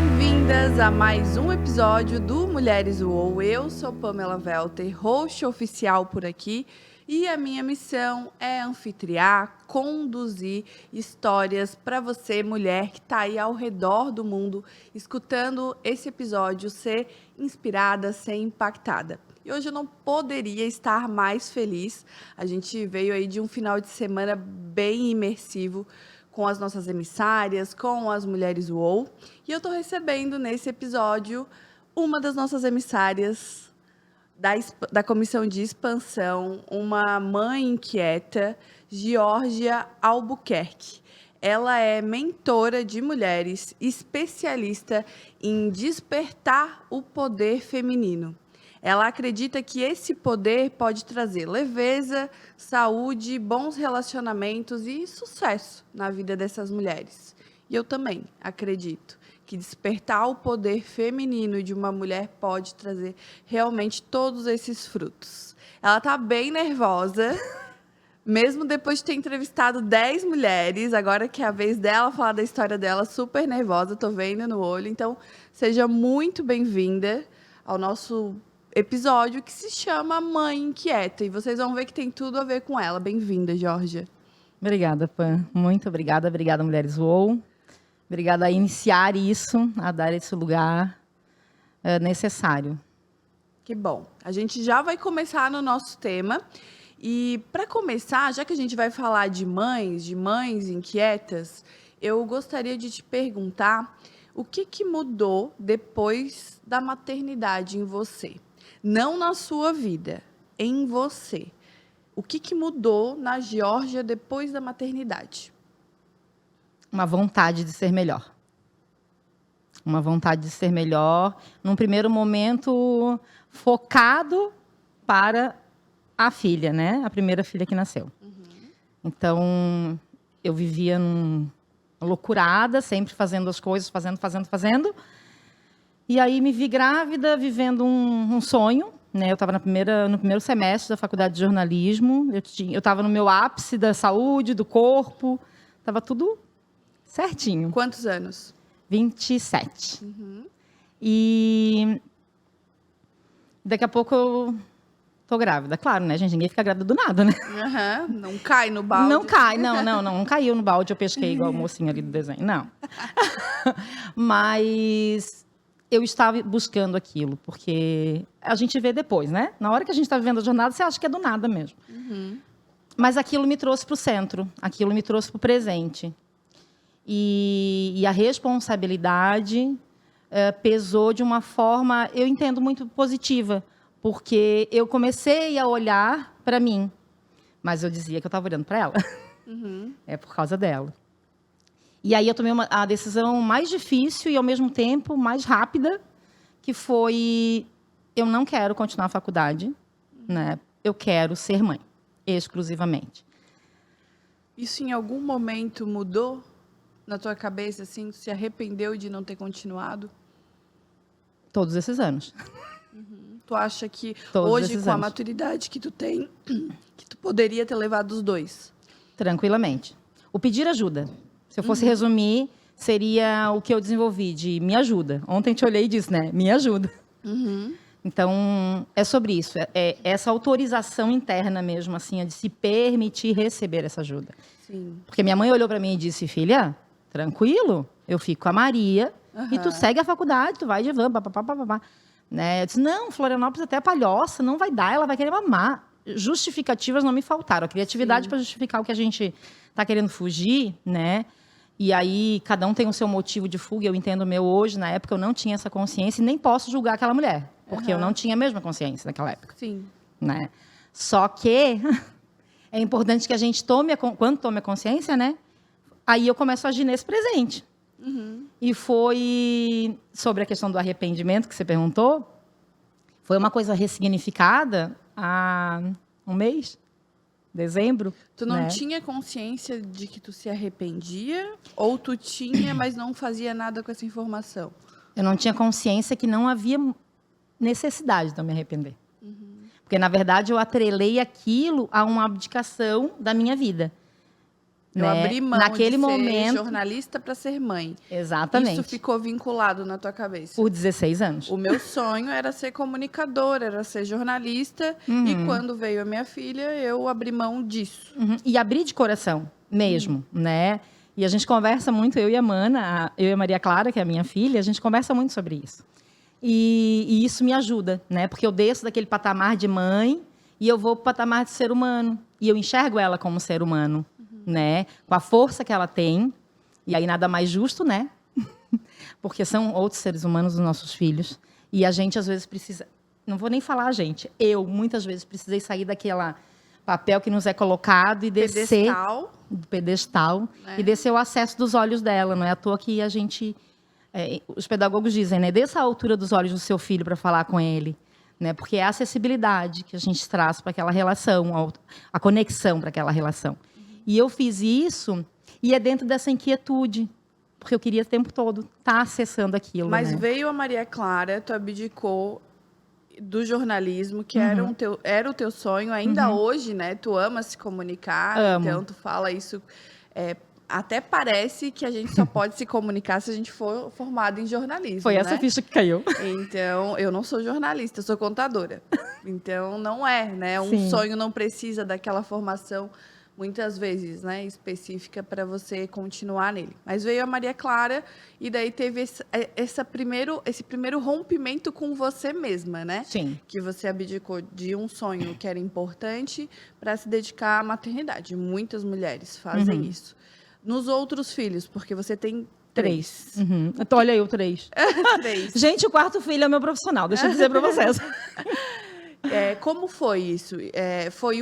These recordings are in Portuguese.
Bem-vindas a mais um episódio do Mulheres UOL. Eu sou Pamela Welter, host oficial por aqui, e a minha missão é anfitriar, conduzir histórias para você, mulher que está aí ao redor do mundo, escutando esse episódio, ser inspirada, ser impactada. E hoje eu não poderia estar mais feliz. A gente veio aí de um final de semana bem imersivo, com as nossas emissárias, com as Mulheres UOL. E eu estou recebendo nesse episódio uma das nossas emissárias da Comissão de Expansão, uma mãe inquieta, Georgia Albuquerque. Ela é mentora de mulheres, especialista em despertar o poder feminino. Ela acredita que esse poder pode trazer leveza, saúde, bons relacionamentos e sucesso na vida dessas mulheres. E eu também acredito que despertar o poder feminino de uma mulher pode trazer realmente todos esses frutos. Ela está bem nervosa, mesmo depois de ter entrevistado 10 mulheres, agora que é a vez dela falar da história dela, super nervosa, tô vendo no olho. Então, seja muito bem-vinda ao nosso episódio que se chama Mãe Inquieta. E vocês vão ver que tem tudo a ver com ela. Bem-vinda, Georgia. Obrigada, Pam. Muito obrigada. Obrigada, Mulheres UOL. Obrigada a iniciar isso, a dar esse lugar necessário. Que bom. A gente já vai começar no nosso tema. E para começar, já que a gente vai falar de mães inquietas, eu gostaria de te perguntar o que mudou depois da maternidade em você? Não na sua vida, em você. O que mudou na Georgia depois da maternidade? Uma vontade de ser melhor. Uma vontade de ser melhor, num primeiro momento focado para a filha, né? A primeira filha que nasceu. Então, eu vivia loucurada, sempre fazendo as coisas, fazendo. E aí me vi grávida, vivendo um sonho, né? Eu estava no primeiro semestre da faculdade de jornalismo. Eu estava no meu ápice da saúde, do corpo. Estava tudo certinho. Quantos anos? 27. E daqui a pouco eu tô grávida. Claro, né, gente? Ninguém fica grávida do nada, né? Não cai no balde. Não cai, não caiu no balde, eu pesquei igual a mocinha ali do desenho, não. Mas eu estava buscando aquilo, porque a gente vê depois, né? Na hora que a gente está vivendo a jornada, você acha que é do nada mesmo. Mas aquilo me trouxe para o centro, aquilo me trouxe para o presente. E a responsabilidade pesou de uma forma, eu entendo, muito positiva, porque eu comecei a olhar para mim, mas eu dizia que eu estava olhando para ela. É por causa dela. E aí eu tomei a decisão mais difícil e, ao mesmo tempo, mais rápida, que foi: eu não quero continuar a faculdade, né? Eu quero ser mãe, exclusivamente. Isso em algum momento mudou na tua cabeça, assim? Tu se arrependeu de não ter continuado? Todos esses anos. Tu acha que Todos hoje, esses com a anos. maturidade que tu tem, que tu poderia ter levado os dois? Tranquilamente. O pedir ajuda. Se eu fosse resumir, seria o que eu desenvolvi de me ajuda. Ontem te olhei e disse, né? Me ajuda. Então, é sobre isso. É essa autorização interna mesmo, assim, de se permitir receber essa ajuda. Sim. Porque minha mãe olhou para mim e disse: filha, tranquilo, eu fico com a Maria e tu segue a faculdade, tu vai de van, papapá. Né? Eu disse: não, Florianópolis até é palhoça, não vai dar, ela vai querer mamar. Justificativas não me faltaram. A criatividade para justificar o que a gente está querendo fugir, né? E aí, cada um tem o seu motivo de fuga. Eu entendo o meu hoje. Na época, eu não tinha essa consciência e nem posso julgar aquela mulher. Porque eu não tinha a mesma consciência naquela época. Sim. Né? Só que é importante que a gente quando tome a consciência, né? Aí eu começo a agir nesse presente. E foi sobre a questão do arrependimento que você perguntou. Foi uma coisa ressignificada há um mês, dezembro. Tu não né? tinha consciência de que tu se arrependia? Ou tu tinha, mas não fazia nada com essa informação? Eu não tinha consciência que não havia necessidade de eu me arrepender. Porque, na verdade, eu atrelei aquilo a uma abdicação da minha vida. Eu né? abri mão Naquele de ser momento, jornalista para ser mãe. exatamente, Isso ficou vinculado na tua cabeça. por 16 anos. O meu sonho era ser comunicadora, era ser jornalista. E quando veio a minha filha, eu abri mão disso. Uhum. E abrir de coração mesmo, né? E a gente conversa muito, eu e a Mana, eu e a Maria Clara, que é a minha filha, a gente conversa muito sobre isso. E isso me ajuda, né? Porque eu desço daquele patamar de mãe e eu vou para o patamar de ser humano. E eu enxergo ela como ser humano, né? Com a força que ela tem. E aí nada mais justo, né? Porque são outros seres humanos os nossos filhos. E a gente, às vezes, precisa... Não vou nem falar a gente. Eu, muitas vezes, precisei sair daquele papel que nos é colocado e descer... Pedestal. Do pedestal. E descer o acesso dos olhos dela. Não é à toa que a gente... os pedagogos dizem, né? Desça a altura dos olhos do seu filho para falar com ele. Né? Porque é a acessibilidade que a gente traz para aquela relação, a conexão para aquela relação. E eu fiz isso, e é dentro dessa inquietude, porque eu queria o tempo todo estar acessando aquilo. Mas né? veio a Maria Clara, tu abdicou do jornalismo, que era o teu sonho, ainda hoje, né? Tu ama se comunicar, Amo. então tu fala isso. Até parece que a gente só pode se comunicar se a gente for formado em jornalismo. Foi essa né? ficha que caiu. Então, eu não sou jornalista, eu sou contadora. Então, não é, né? Um Sim. sonho não precisa daquela formação, muitas vezes, né? Específica para você continuar nele. Mas veio a Maria Clara e daí teve esse primeiro rompimento com você mesma, né? Sim. Que você abdicou de um sonho que era importante para se dedicar à maternidade. Muitas mulheres fazem isso. Nos outros filhos, porque você tem 3. Uhum. Então, olha aí o 3. 3. Gente, o quarto filho é meu profissional, deixa eu dizer para vocês. Como foi isso? Foi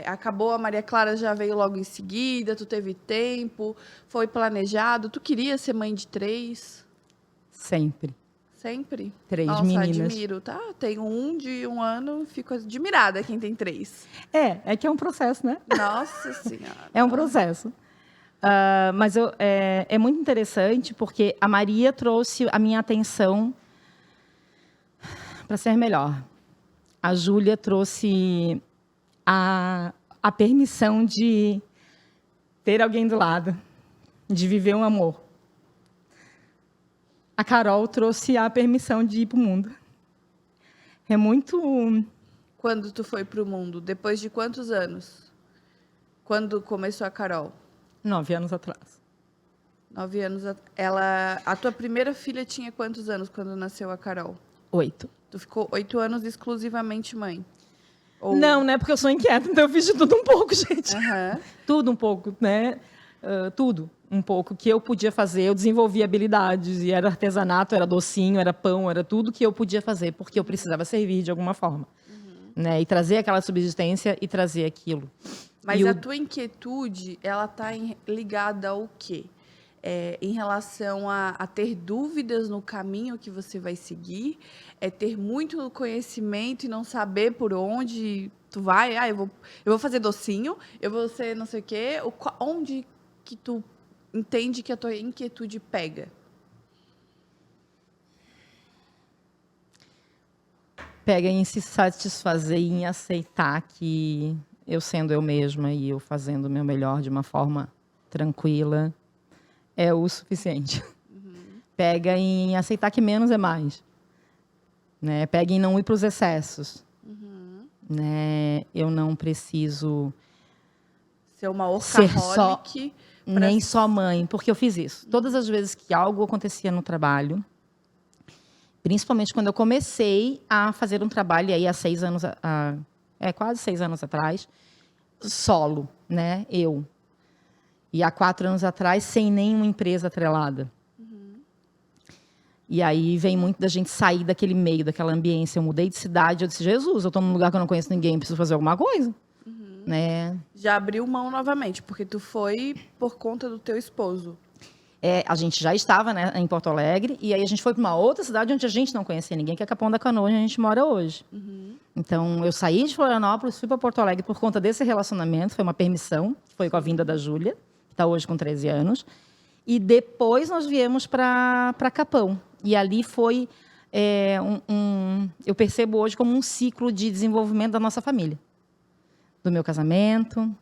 acabou, a Maria Clara já veio logo em seguida, tu teve tempo, foi planejado, tu queria ser mãe de 3? Sempre. Sempre? 3 Nossa, meninas. admiro, tá? Tenho um de 1 ano, fico admirada quem tem 3. É que é um processo, né? Nossa Senhora. É um processo. Mas é muito interessante porque a Maria trouxe a minha atenção para ser melhor. A Júlia trouxe a permissão de ter alguém do lado, de viver um amor. A Carol trouxe a permissão de ir para o mundo. É muito... Quando tu foi para o mundo? Depois de quantos anos? Quando começou a Carol? 9 anos atrás. 9 anos. A tua primeira filha tinha quantos anos quando nasceu a Carol? 8. Tu ficou 8 anos exclusivamente mãe? Ou... Não, né? Porque eu sou inquieta, então eu fiz de tudo um pouco, gente. Uhum. Tudo um pouco, né? Tudo um pouco que eu podia fazer. Eu desenvolvi habilidades, e era artesanato, era docinho, era pão, era tudo que eu podia fazer, porque eu precisava servir de alguma forma. Né? E trazer aquela subsistência e trazer aquilo. Mas a tua inquietude, ela está ligada ao quê? Em relação a ter dúvidas no caminho que você vai seguir? Ter muito conhecimento e não saber por onde tu vai? Eu vou fazer docinho, eu vou ser não sei o quê. Onde que tu entende que a tua inquietude pega? Pega em se satisfazer e em aceitar que eu sendo eu mesma e eu fazendo o meu melhor de uma forma tranquila é o suficiente. Pega em aceitar que menos é mais. Né? Pega em não ir para os excessos. Né? Eu não preciso ser uma ser só, workaholic. Nem só mãe, porque eu fiz isso. Todas as vezes que algo acontecia no trabalho, principalmente quando eu comecei a fazer um trabalho aí há 6 anos, quase 6 anos atrás, solo, né? Eu. E há 4 anos atrás, sem nenhuma empresa atrelada. E aí vem muito da gente sair daquele meio, daquela ambiência. Eu mudei de cidade, eu disse, Jesus, eu estou num lugar que eu não conheço ninguém, preciso fazer alguma coisa. Né? Já abriu mão novamente, porque tu foi por conta do teu esposo. A gente já estava, né, em Porto Alegre, e aí a gente foi para uma outra cidade onde a gente não conhecia ninguém, que é Capão da Canoa, onde a gente mora hoje. Então, eu saí de Florianópolis, fui para Porto Alegre por conta desse relacionamento, foi uma permissão, foi com a vinda da Júlia, que está hoje com 13 anos, e depois nós viemos para Capão. E ali foi, eu percebo hoje como um ciclo de desenvolvimento da nossa família. Do meu casamento,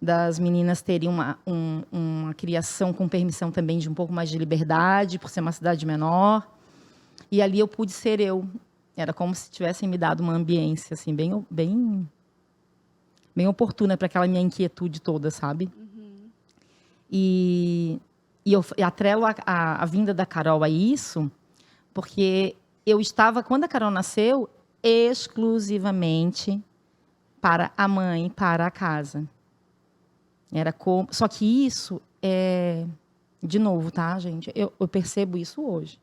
das meninas terem uma criação com permissão também de um pouco mais de liberdade, por ser uma cidade menor. E ali eu pude ser eu. Era como se tivessem me dado uma ambiência assim, bem oportuna para aquela minha inquietude toda, sabe? E eu atrelo a vinda da Carol a isso, porque eu estava, quando a Carol nasceu, exclusivamente para a mãe, para a casa. Só que isso é... De novo, tá, gente? Eu percebo isso hoje.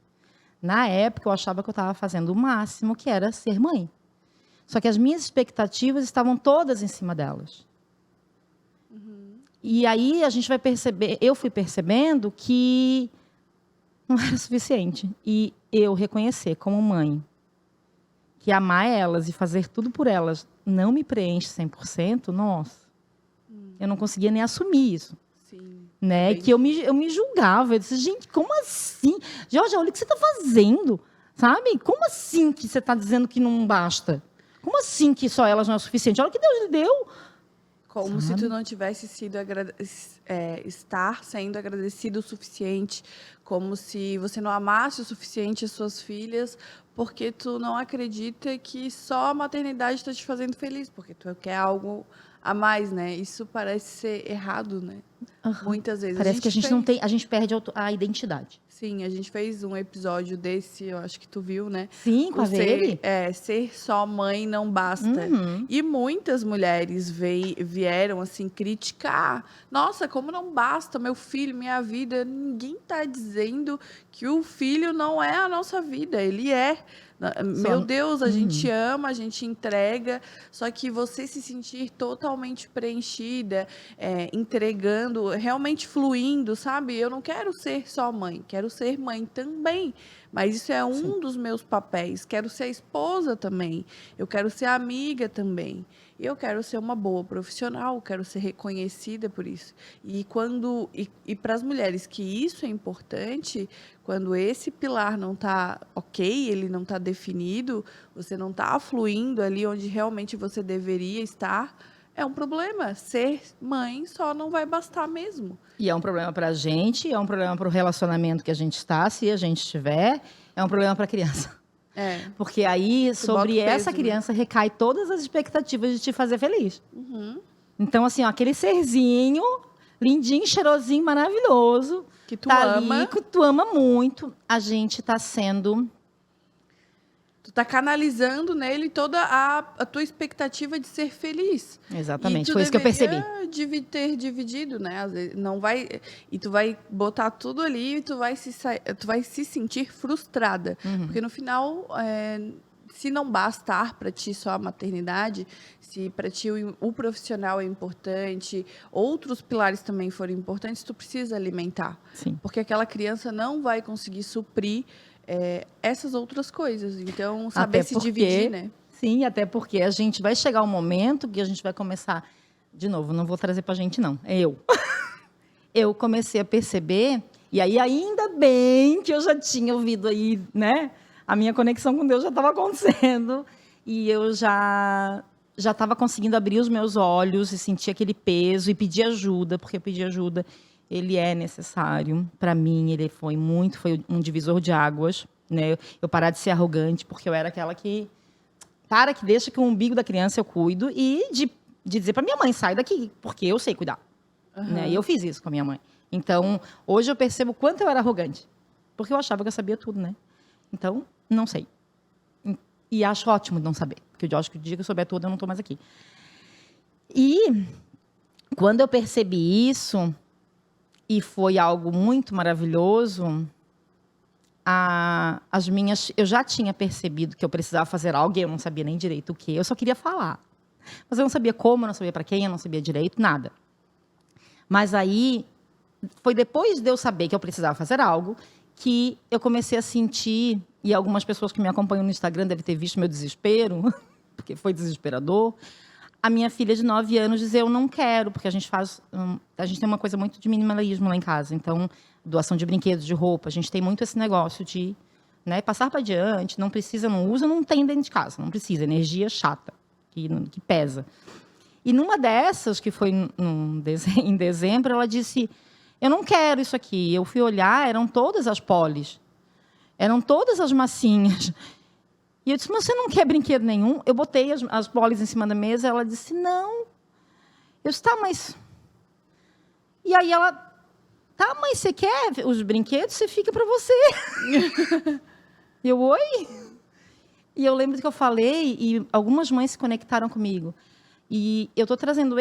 Na época, eu achava que eu estava fazendo o máximo, que era ser mãe. Só que as minhas expectativas estavam todas em cima delas. E aí a gente vai perceber, eu fui percebendo que não era suficiente. E eu reconhecer como mãe que amar elas e fazer tudo por elas não me preenche 100%, nossa. Eu não conseguia nem assumir isso. Sim. Né? Que eu me julgava. Eu disse, gente, como assim? Jorge, olha o que você está fazendo. Sabe? Como assim que você está dizendo que não basta? Como assim que só elas não é o suficiente? Olha o que Deus lhe deu. Como se tu não tivesse sido estar sendo agradecido o suficiente, como se você não amasse o suficiente as suas filhas, porque tu não acredita que só a maternidade está te fazendo feliz, porque tu quer algo a mais, né? Isso parece ser errado, né? Muitas vezes. Parece que a gente não tem, a gente perde a identidade. Sim, a gente fez um episódio desse, eu acho que tu viu, né? Sim, com a Veri. Ser só mãe não basta. E muitas mulheres vieram, assim, criticar. Nossa, como não basta, meu filho, minha vida. Ninguém está dizendo que o filho não é a nossa vida, ele é. Meu Deus, a gente ama, a gente entrega, só que você se sentir totalmente preenchida, entregando, realmente fluindo, sabe? Eu não quero ser só mãe, quero ser mãe também, mas isso é um dos meus papéis. Quero ser esposa também, eu quero ser amiga também. Eu quero ser uma boa profissional, quero ser reconhecida por isso. E para as mulheres que isso é importante, quando esse pilar não está ok, ele não está definido, você não está fluindo ali onde realmente você deveria estar, é um problema. Ser mãe só não vai bastar mesmo. E é um problema para a gente, é um problema para o relacionamento que a gente está, se a gente estiver, é um problema para a criança. Porque aí, sobre essa criança, recai todas as expectativas de te fazer feliz. Então, assim, ó, aquele serzinho, lindinho, cheirosinho, maravilhoso, que tu ama. Ali, que tu ama muito, a gente está sendo... Tu tá canalizando nele toda a tua expectativa de ser feliz. Exatamente, foi isso que eu percebi. Ter dividido, né? Às vezes não vai, e tu vai botar tudo ali e tu vai se sentir frustrada. Porque no final, se não bastar para ti só a maternidade, se para ti o profissional é importante, outros pilares também forem importantes, tu precisa alimentar. Sim. Porque aquela criança não vai conseguir suprir essas outras coisas. Então, saber se dividir, né? Sim, até porque a gente vai chegar um momento que a gente vai começar... De novo, não vou trazer pra gente, não. É eu. Eu comecei a perceber, e aí ainda bem que eu já tinha ouvido aí, né? A minha conexão com Deus já estava acontecendo. E eu já estava conseguindo abrir os meus olhos e sentir aquele peso e pedir ajuda, porque pedir ajuda... Ele é necessário. Para mim, ele foi um divisor de águas, né? Eu parar de ser arrogante, porque eu era aquela que deixa que o umbigo da criança eu cuido, e de dizer para minha mãe, sai daqui, porque eu sei cuidar. Né? E eu fiz isso com a minha mãe. Então, hoje eu percebo o quanto eu era arrogante, porque eu achava que eu sabia tudo, né? Então, não sei. E acho ótimo não saber, porque eu acho que o dia que eu souber tudo, eu não estou mais aqui. E quando eu percebi isso... E foi algo muito maravilhoso. Eu já tinha percebido que eu precisava fazer algo e eu não sabia nem direito o que. Eu só queria falar. Mas eu não sabia como, eu não sabia para quem, eu não sabia direito, nada. Mas aí, foi depois de eu saber que eu precisava fazer algo, que eu comecei a sentir, e algumas pessoas que me acompanham no Instagram devem ter visto meu desespero, porque foi desesperador, a minha filha de 9 anos dizer eu não quero, porque a gente tem uma coisa muito de minimalismo lá em casa. Então, doação de brinquedos, de roupa, a gente tem muito esse negócio de, né, passar para diante, não precisa, não usa, não tem dentro de casa, não precisa, energia chata, que pesa. E numa dessas, que foi em dezembro, ela disse, eu não quero isso aqui. Eu fui olhar, eram todas as polis. Eram todas as massinhas. E eu disse, mas você não quer brinquedo nenhum? Eu botei as polis em cima da mesa, ela disse, não. Eu disse, tá, mas... E aí ela, tá, mas você quer os brinquedos? Você fica para você. E eu, oi? E eu lembro que eu falei, e algumas mães se conectaram comigo. E eu estou trazendo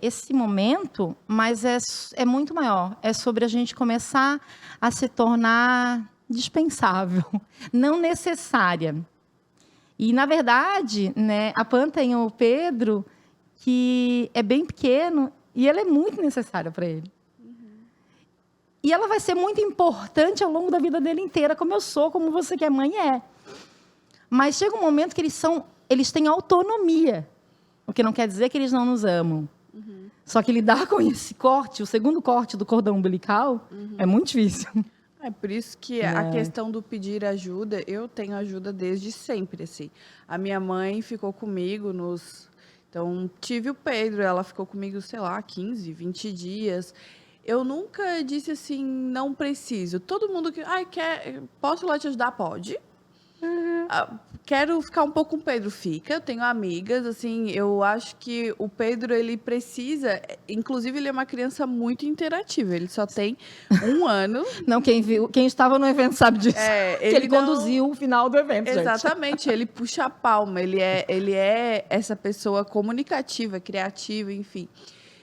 esse momento, mas é muito maior. É sobre a gente começar a se tornar dispensável, não necessária. E, na verdade, né, a Pan tem o Pedro, que é bem pequeno, e ele é muito necessário para ele. E ela vai ser muito importante ao longo da vida dele inteira, como eu sou, como você que é mãe é. Mas chega um momento que eles têm autonomia, o que não quer dizer que eles não nos amam. Só que lidar com esse corte, o segundo corte do cordão umbilical, é muito difícil. É por isso que a questão do pedir ajuda, eu tenho ajuda desde sempre, assim. A minha mãe ficou comigo Então, tive o Pedro, ela ficou comigo, sei lá, 15, 20 dias. Eu nunca disse assim, não preciso. Todo mundo que... posso ir lá te ajudar? Pode. Quero ficar um pouco com o Pedro, fica. Eu tenho amigas, assim, eu acho que o Pedro, ele precisa... Inclusive, ele é uma criança muito interativa. Ele só tem 1 ano. Não, quem estava no evento sabe disso. Ele conduziu o final do evento, Exatamente, gente. Ele puxa a palma. Ele é essa pessoa comunicativa, criativa, enfim.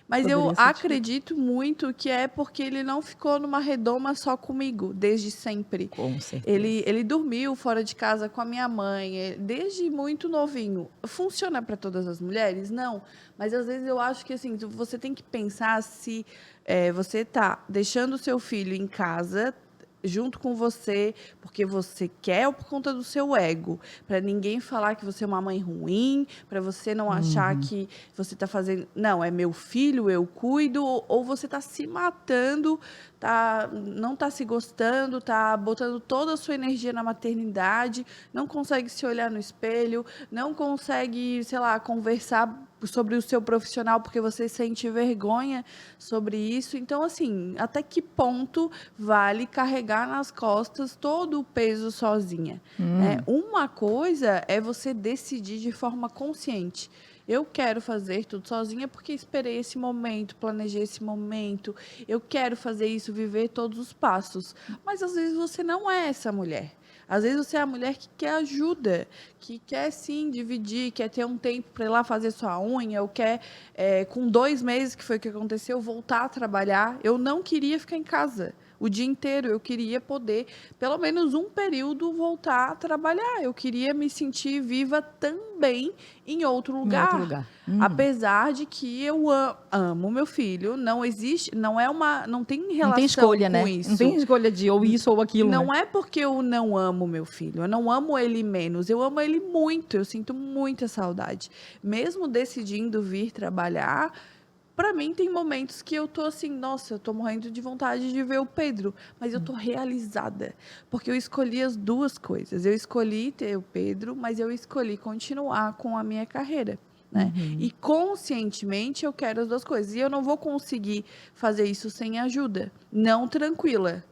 Mas eu acredito muito que é porque ele não ficou numa redoma só comigo, desde sempre. Com certeza. Ele dormiu fora de casa com a minha mãe, desde muito novinho. Funciona para todas as mulheres? Não. Mas, às vezes, eu acho que assim, você tem que pensar se você está deixando o seu filho em casa junto com você, porque você quer ou por conta do seu ego, para ninguém falar que você é uma mãe ruim, para você não achar que você está fazendo... Não, é meu filho, eu cuido, ou você está se matando, não está se gostando, está botando toda a sua energia na maternidade, não consegue se olhar no espelho, não consegue, sei lá, conversar sobre o seu profissional porque você sente vergonha sobre isso. Então, assim, até que ponto vale carregar nas costas todo o peso sozinha? Uma coisa é você decidir de forma consciente. Eu quero fazer tudo sozinha porque esperei esse momento, planejei esse momento. Eu quero fazer isso, viver todos os passos. Mas, às vezes, você não é essa mulher. Às vezes você é a mulher que quer ajuda, que quer sim dividir, quer ter um tempo para ir lá fazer sua unha, ou quer, com 2 meses, que foi o que aconteceu, voltar a trabalhar. Eu não queria ficar em casa o dia inteiro, eu queria poder, pelo menos um período, voltar a trabalhar. Eu queria me sentir viva também em outro lugar. Em outro lugar. Apesar de que eu amo meu filho, não existe, não tem relação não tem escolha, com né? isso. Não tem escolha de ou isso ou aquilo. Não é porque eu não amo meu filho, eu não amo ele menos, eu amo ele muito, eu sinto muita saudade. Mesmo decidindo vir trabalhar, para mim tem momentos que eu tô assim, nossa, eu tô morrendo de vontade de ver o Pedro, mas eu tô realizada, porque eu escolhi as 2 coisas. Eu escolhi ter o Pedro, mas eu escolhi continuar com a minha carreira. Né? E conscientemente eu quero as 2 coisas. E eu não vou conseguir fazer isso sem ajuda, não tranquila.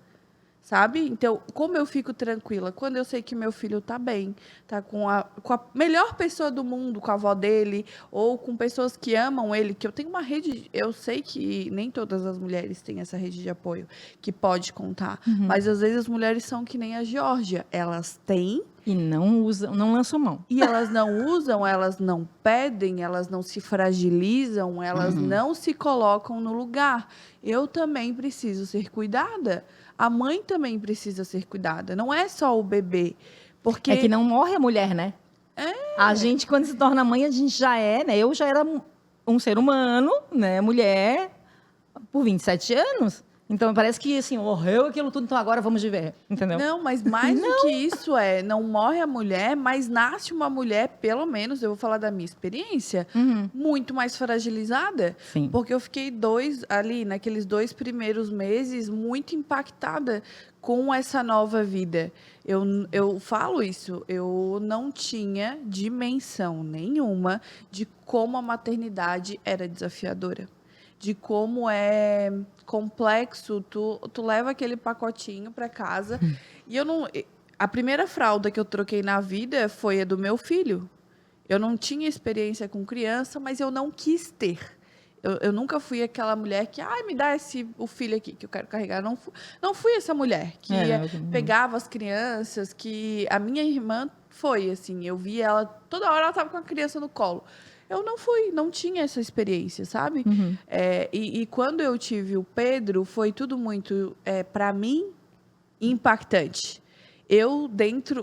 Sabe? Então, como eu fico tranquila? Quando eu sei que meu filho está bem, está com a melhor pessoa do mundo, com a avó dele, ou com pessoas que amam ele, que eu tenho uma rede, eu sei que nem todas as mulheres têm essa rede de apoio, que pode contar, mas às vezes as mulheres são que nem a Geórgia, elas têm, e não usam, não lançam mão. E elas não usam, elas não pedem, elas não se fragilizam, elas não se colocam no lugar. Eu também preciso ser cuidada. A mãe também precisa ser cuidada. Não é só o bebê. Porque... É que não morre a mulher, né? A gente, quando se torna mãe, a gente já né? Eu já era um ser humano, né? Mulher, por 27 anos. Então, parece que, assim, morreu aquilo tudo, então agora vamos viver, entendeu? Não, mas mais do que isso não morre a mulher, mas nasce uma mulher, pelo menos, eu vou falar da minha experiência, muito mais fragilizada. Sim. Porque eu fiquei naqueles 2 primeiros meses, muito impactada com essa nova vida. Eu falo isso, eu não tinha dimensão nenhuma de como a maternidade era desafiadora. De como é complexo, tu leva aquele pacotinho para casa. E a primeira fralda que eu troquei na vida foi a do meu filho. Eu não tinha experiência com criança, mas eu não quis ter. Eu nunca fui aquela mulher que, me dá o filho aqui que eu quero carregar. Não fui essa mulher que pegava as crianças, que a minha irmã foi, assim, eu vi ela, toda hora ela estava com a criança no colo. Eu não tinha essa experiência, sabe? E quando eu tive o Pedro, foi tudo muito, para mim, impactante. Eu,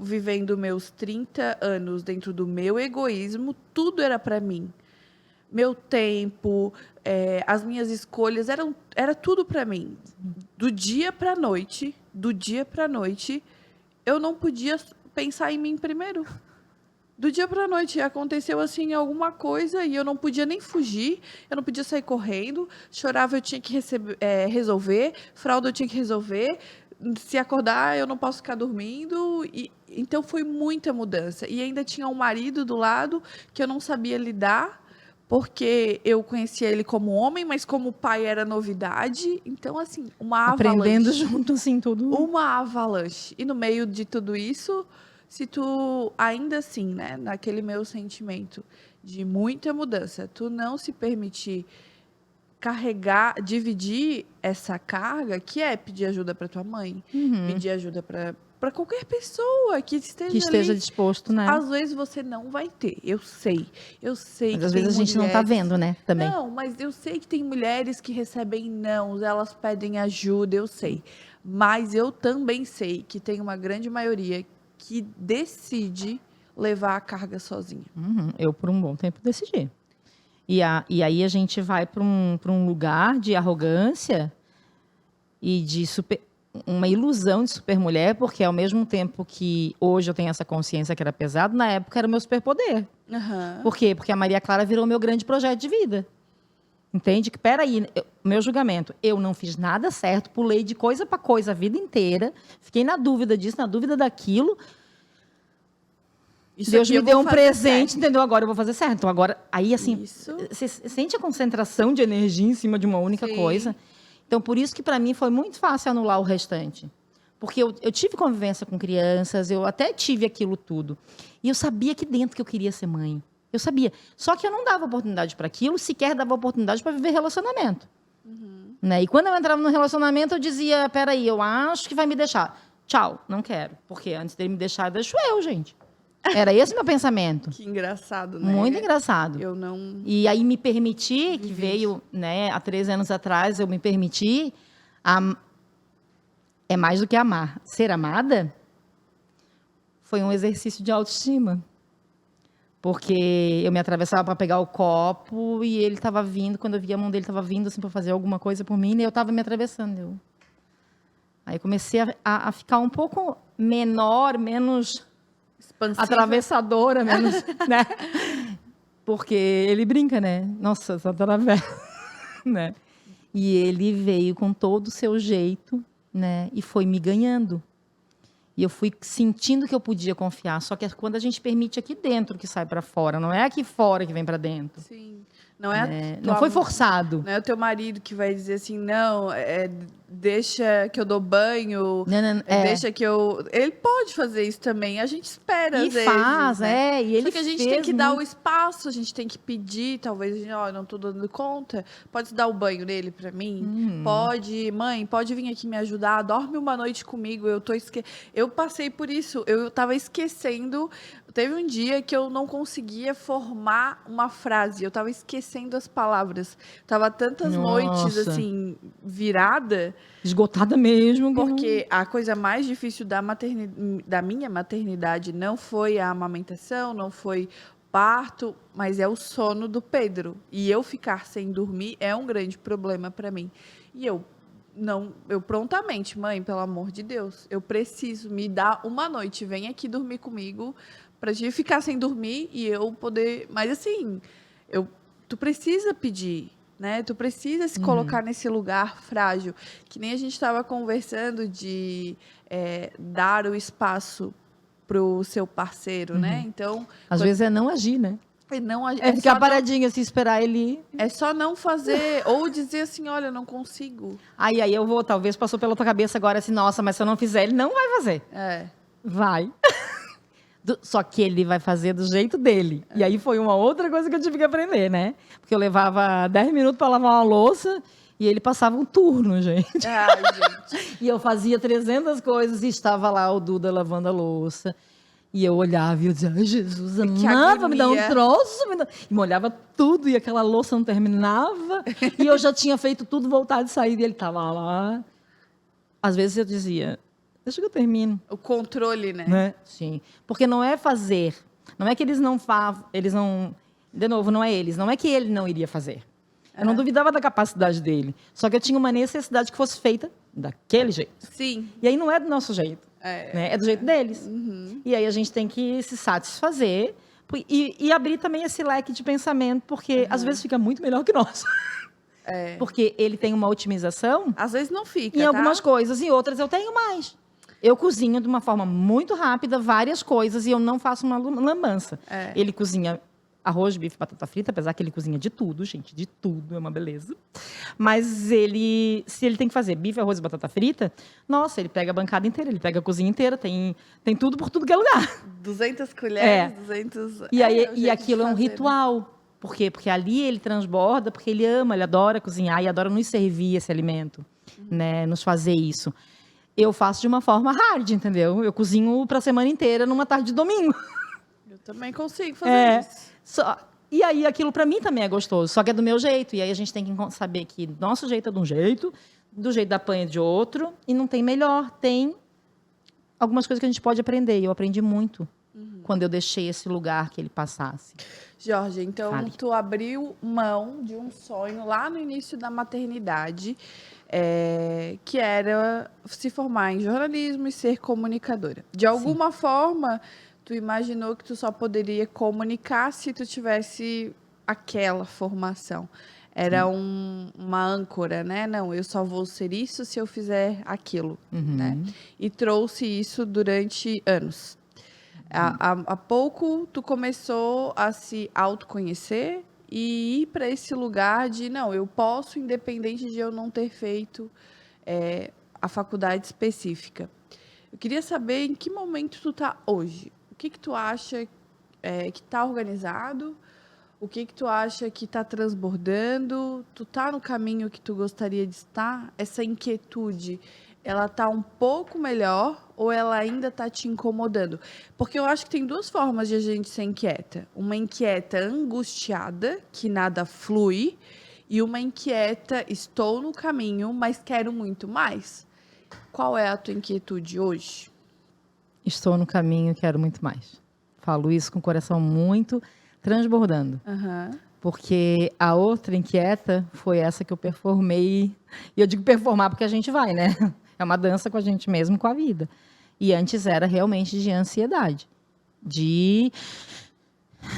vivendo meus 30 anos, dentro do meu egoísmo, tudo era para mim. Meu tempo, as minhas escolhas, era tudo para mim. Do dia para a noite, eu não podia pensar em mim primeiro. Do dia para a noite aconteceu assim alguma coisa e eu não podia nem fugir, eu não podia sair correndo, chorava, eu tinha que resolver, fralda eu tinha que resolver, se acordar eu não posso ficar dormindo, então foi muita mudança. E ainda tinha um marido do lado que eu não sabia lidar, porque eu conhecia ele como homem, mas como pai era novidade, então assim, uma aprendendo avalanche. Junto assim tudo. Uma avalanche. E no meio de tudo isso, se tu, ainda assim, né, naquele meu sentimento de muita mudança, tu não se permitir dividir essa carga, que é pedir ajuda para tua mãe, pedir ajuda para qualquer pessoa que esteja ali, disposto, né? Às vezes você não vai ter, eu sei. Mas às vezes a gente não tá vendo, né, também. Não, mas eu sei que tem mulheres que recebem não, elas pedem ajuda, eu sei. Mas eu também sei que tem uma grande maioria que decide levar a carga sozinha. Eu, por um bom tempo, decidi. E aí a gente vai para um lugar de arrogância e de uma ilusão de supermulher, porque ao mesmo tempo que hoje eu tenho essa consciência que era pesado, na época era o meu superpoder. Por quê? Porque a Maria Clara virou meu grande projeto de vida. Entende? Que, peraí, meu julgamento, eu não fiz nada certo, pulei de coisa para coisa a vida inteira, fiquei na dúvida disso, na dúvida daquilo. Deus me deu um presente, certo. Entendeu? Agora eu vou fazer certo. Então, agora, aí assim, você sente a concentração de energia em cima de uma única coisa. Então, por isso que para mim foi muito fácil anular o restante. Porque eu tive convivência com crianças, eu até tive aquilo tudo. E eu sabia aqui dentro que eu queria ser mãe. Eu sabia. Só que eu não dava oportunidade para aquilo, sequer dava oportunidade para viver relacionamento. Né? E quando eu entrava no relacionamento, eu dizia, peraí, eu acho que vai me deixar. Tchau, não quero. Porque antes dele me deixar, deixo eu, gente. Era esse meu pensamento. Que engraçado, né? Muito engraçado. Eu não... E aí me permiti, que veio, né, há 3 anos atrás, eu me permiti... É mais do que amar. Ser amada foi um exercício de autoestima. Porque eu me atravessava para pegar o copo e ele estava vindo, quando eu via a mão dele estava vindo assim, para fazer alguma coisa por mim, e eu estava me atravessando. Aí comecei a ficar um pouco menor, menos expansiva, atravessadora, menos, né? Porque ele brinca, né? Nossa, só atravessa, né? E ele veio com todo o seu jeito, né? E foi me ganhando. E eu fui sentindo que eu podia confiar. Só que é quando a gente permite aqui dentro que sai para fora. Não é aqui fora que vem para dentro. Sim. Não foi forçado. Não é o teu marido que vai dizer assim, não, deixa que eu dou banho, deixa que eu... Ele pode fazer isso também, a gente espera às vezes. E faz, né? E ele Só que a gente tem que dar o espaço, a gente tem que pedir, talvez, não estou dando conta, pode dar o banho nele para mim? Pode, mãe, pode vir aqui me ajudar, dorme uma noite comigo, eu passei por isso, eu estava esquecendo... Teve um dia que eu não conseguia formar uma frase, eu estava esquecendo as palavras. Tava tantas noites, assim, virada. Esgotada mesmo. Porque a coisa mais difícil da minha maternidade não foi a amamentação, não foi parto, mas é o sono do Pedro. E eu ficar sem dormir é um grande problema para mim. E eu não, eu prontamente, mãe, pelo amor de Deus, eu preciso, me dar uma noite, vem aqui dormir comigo, pra gente ficar sem dormir e eu poder, mas assim, tu precisa pedir, né? Tu precisa se colocar nesse lugar frágil, que nem a gente estava conversando de dar o espaço pro seu parceiro, né? Então, Às vezes é não agir, né? não, É ficar paradinho assim, esperar ele. é só não fazer, ou dizer assim, olha, não consigo. Aí eu vou, talvez passou pela tua cabeça agora assim, nossa, mas se eu não fizer, ele não vai fazer. Vai. Só que ele vai fazer do jeito dele. E aí foi uma outra coisa que eu tive que aprender, né? Porque eu levava 10 minutos para lavar uma louça e ele passava um turno, gente. Ai, gente. E eu fazia 300 coisas e estava lá o Duda lavando a louça. E eu olhava e eu dizia, ai, Jesus amado, me dá um agonia. troço. E molhava tudo e aquela louça não terminava. E eu já tinha feito tudo, voltar de sair e ele estava lá. Às vezes eu dizia, deixa que eu termino. O controle, né? Sim. Porque não é fazer. Não é que eles não de novo, não é eles. Não é que ele não iria fazer. Eu não duvidava da capacidade dele. Só que eu tinha uma necessidade que fosse feita daquele jeito. Sim. E aí não é do nosso jeito. Né? É do jeito deles. E aí a gente tem que se satisfazer e abrir também esse leque de pensamento, porque às vezes fica muito melhor que nós. Porque ele tem uma otimização Às vezes não fica, em tá? algumas coisas, e outras eu tenho mais. Eu cozinho de uma forma muito rápida várias coisas e eu não faço uma lambança. Ele cozinha arroz, bife, batata frita, apesar que ele cozinha de tudo, gente, de tudo, é uma beleza. Mas se ele tem que fazer bife, arroz e batata frita, nossa, ele pega a bancada inteira, ele pega a cozinha inteira, tem tudo por tudo que é lugar. 200 colheres, 200... E aquilo é um ritual. Né? Por quê? Porque ali ele transborda, porque ele ama, ele adora cozinhar e adora nos servir esse alimento, né? Nos fazer isso. Eu faço de uma forma hard, entendeu? Eu cozinho para a semana inteira numa tarde de domingo. Eu também consigo fazer isso. E aí aquilo para mim também é gostoso, só que é do meu jeito. E aí a gente tem que saber que nosso jeito é de um jeito, do jeito da Panha é de outro, e não tem melhor. Tem algumas coisas que a gente pode aprender. E eu aprendi muito quando eu deixei esse lugar que ele passasse. Jorge, então tu abriu mão de um sonho lá no início da maternidade, que era se formar em jornalismo e ser comunicadora. De alguma forma, tu imaginou que tu só poderia comunicar se tu tivesse aquela formação. Era uma âncora, né? Não, eu só vou ser isso se eu fizer aquilo, né? E trouxe isso durante anos. Há pouco tu começou a se autoconhecer e ir para esse lugar de, não, eu posso, independente de eu não ter feito a faculdade específica. Eu queria saber em que momento tu tá hoje. O que tu acha que tá organizado? O que tu acha que tá transbordando? Tu tá no caminho que tu gostaria de estar? Essa inquietude, ela tá um pouco melhor ou ela ainda tá te incomodando? Porque eu acho que tem duas formas de a gente ser inquieta. Uma inquieta angustiada, que nada flui, e uma inquieta, estou no caminho, mas quero muito mais. Qual é a tua inquietude hoje? Estou no caminho, quero muito mais. Falo isso com o coração muito transbordando. Porque a outra inquieta foi essa que eu performei. E eu digo performar porque a gente vai, né? É uma dança com a gente mesmo, com a vida. E antes era realmente de ansiedade. De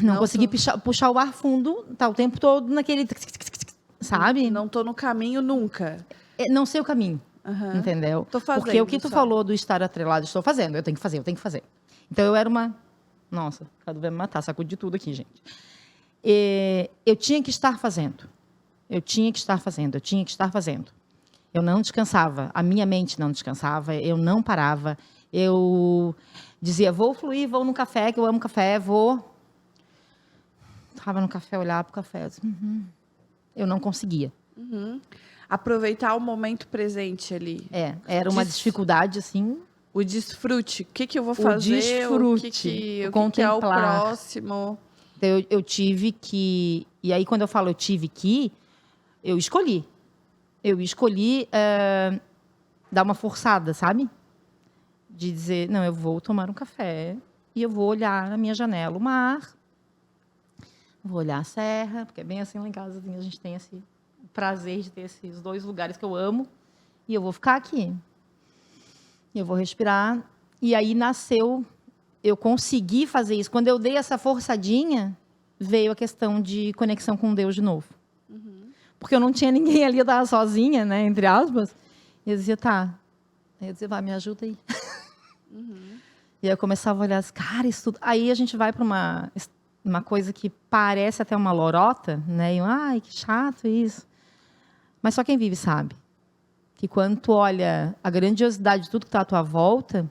não conseguir puxar o ar fundo, tá o tempo todo naquele... Sabe? Não tô no caminho nunca. Não sei o caminho. Entendeu? Tô fazendo, porque o que tu falou do estar atrelado, estou fazendo, eu tenho que fazer. Então eu era uma... Nossa, o Cadu vai me matar, sacudi tudo aqui, gente. Eu tinha que estar fazendo. Eu não descansava, a minha mente não descansava, eu não parava. Eu dizia, vou fluir, vou no café, que eu amo café, vou. Estava no café, olhava para o café. Eu, disse, eu não conseguia. Aproveitar o momento presente ali. Era uma dificuldade, assim. O desfrute. O que eu vou fazer? O desfrute. O que é o próximo? Então, eu tive que... E aí, quando eu falo eu tive que, eu escolhi. Dar uma forçada, sabe? De dizer, não, eu vou tomar um café e eu vou olhar na minha janela o mar, vou olhar a serra, porque é bem assim lá em casa, a gente tem esse prazer de ter esses dois lugares que eu amo, E eu vou ficar aqui. Eu vou respirar. E aí nasceu, eu consegui fazer isso. Quando eu dei essa forçadinha, veio a questão de conexão com Deus de novo. Porque eu não tinha ninguém ali, eu estava sozinha, né, entre aspas. E eu dizia, tá. Aí eu dizia, vai, me ajuda aí. E aí eu começava a olhar, cara, isso tudo. Aí a gente vai para uma coisa que parece até uma lorota, né? E eu, ai, que chato isso. Mas só quem vive sabe. Que quando tu olha a grandiosidade de tudo que está à tua volta,